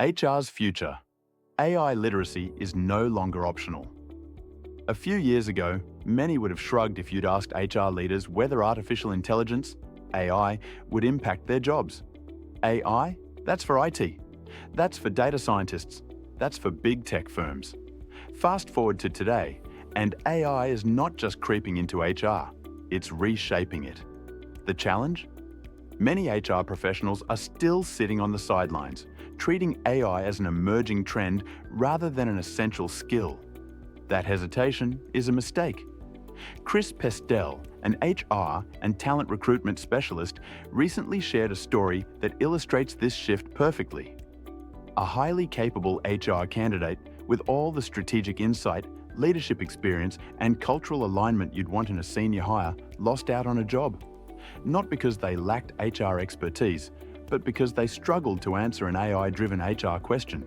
HR's future. AI literacy is no longer optional. A few years ago, many would have shrugged if you'd asked HR leaders whether artificial intelligence, AI, would impact their jobs. AI? That's for IT. That's for data scientists. That's for big tech firms. Fast forward to today, and AI is not just creeping into HR, it's reshaping it. The challenge? Many HR professionals are still sitting on the sidelines, treating AI as an emerging trend rather than an essential skill. That hesitation is a mistake. Chris Pestel, an HR and talent recruitment specialist, recently shared a story that illustrates this shift perfectly. A highly capable HR candidate with all the strategic insight, leadership experience, and cultural alignment you'd want in a senior hire lost out on a job. Not because they lacked HR expertise, but because they struggled to answer an AI-driven HR question.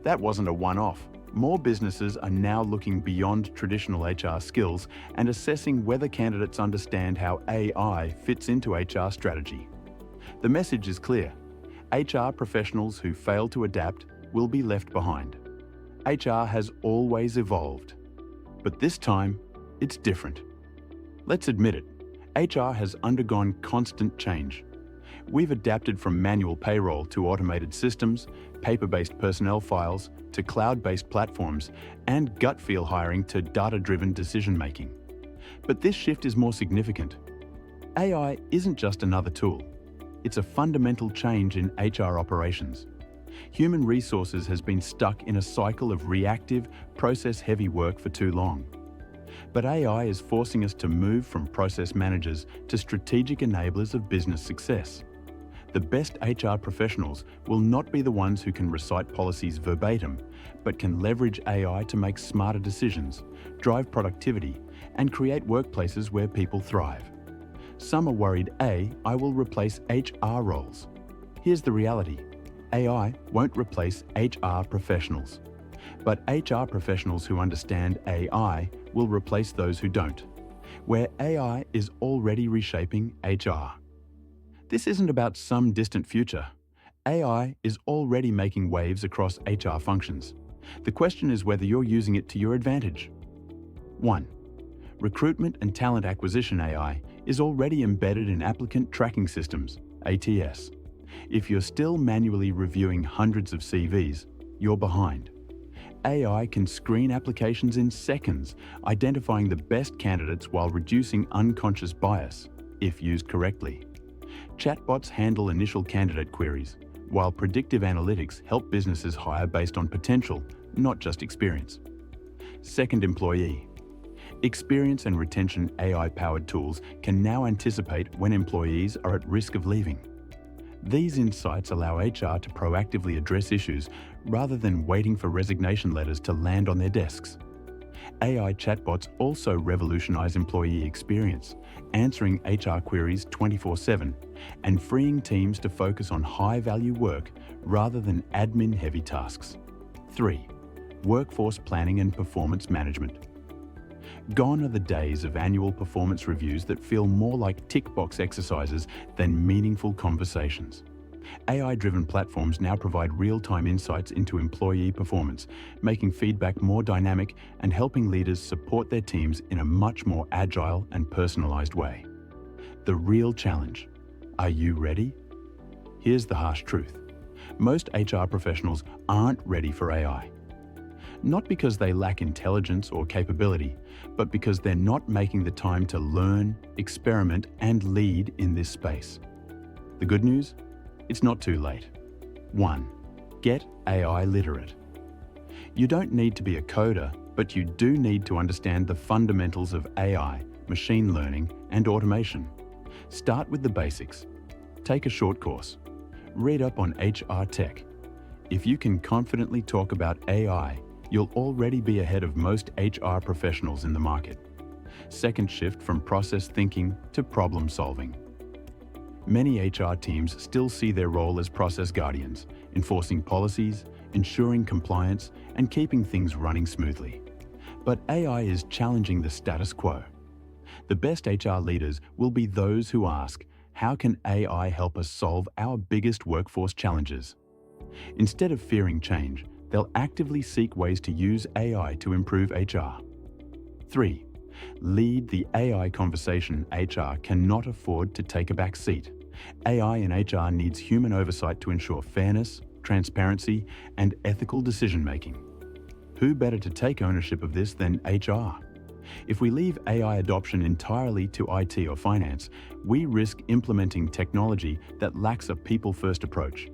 That wasn't a one-off. More businesses are now looking beyond traditional HR skills and assessing whether candidates understand how AI fits into HR strategy. The message is clear. HR professionals who fail to adapt will be left behind. HR has always evolved, but this time, it's different. Let's admit it, HR has undergone constant change. We've adapted from manual payroll to automated systems, paper-based personnel files to cloud-based platforms, and gut-feel hiring to data-driven decision-making. But this shift is more significant. AI isn't just another tool. It's a fundamental change in HR operations. Human resources has been stuck in a cycle of reactive, process-heavy work for too long. But AI is forcing us to move from process managers to strategic enablers of business success. The best HR professionals will not be the ones who can recite policies verbatim, but can leverage AI to make smarter decisions, drive productivity, and create workplaces where people thrive. Some are worried AI will replace HR roles. Here's the reality. AI won't replace HR professionals. But HR professionals who understand AI will replace those who don't, where AI is already reshaping HR. This isn't about some distant future. AI is already making waves across HR functions. The question is whether you're using it to your advantage. 1. Recruitment and talent acquisition AI is already embedded in applicant tracking systems, ATS. If you're still manually reviewing hundreds of CVs, you're behind. AI can screen applications in seconds, identifying the best candidates while reducing unconscious bias, if used correctly. Chatbots handle initial candidate queries, while predictive analytics help businesses hire based on potential, not just experience. Second, employee. Experience and retention AI-powered tools can now anticipate when employees are at risk of leaving. These insights allow HR to proactively address issues rather than waiting for resignation letters to land on their desks. AI chatbots also revolutionize employee experience, answering HR queries 24/7 and freeing teams to focus on high-value work rather than admin-heavy tasks. 3. Workforce planning and performance management. Gone are the days of annual performance reviews that feel more like tick-box exercises than meaningful conversations. AI-driven platforms now provide real-time insights into employee performance, making feedback more dynamic and helping leaders support their teams in a much more agile and personalized way. The real challenge: are you ready? Here's the harsh truth. Most HR professionals aren't ready for AI. Not because they lack intelligence or capability, but because they're not making the time to learn, experiment, and lead in this space. The good news? It's not too late. 1. Get AI literate. You don't need to be a coder, but you do need to understand the fundamentals of AI, machine learning, and automation. Start with the basics. Take a short course. Read up on HR tech. If you can confidently talk about AI, you'll already be ahead of most HR professionals in the market. Second, shift from process thinking to problem solving. Many HR teams still see their role as process guardians, enforcing policies, ensuring compliance, and keeping things running smoothly. But AI is challenging the status quo. The best HR leaders will be those who ask, how can AI help us solve our biggest workforce challenges? Instead of fearing change, they'll actively seek ways to use AI to improve HR. 3. Lead the AI conversation. HR cannot afford to take a back seat. AI in HR needs human oversight to ensure fairness, transparency, and ethical decision-making. Who better to take ownership of this than HR? If we leave AI adoption entirely to IT or finance, we risk implementing technology that lacks a people-first approach.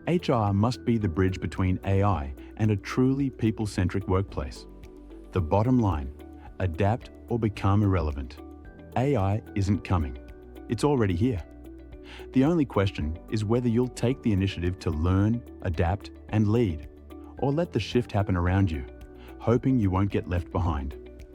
HR must be the bridge between AI and a truly people-centric workplace. The bottom line: adapt or become irrelevant. AI isn't coming. It's already here. The only question is whether you'll take the initiative to learn, adapt, and lead, or let the shift happen around you, hoping you won't get left behind.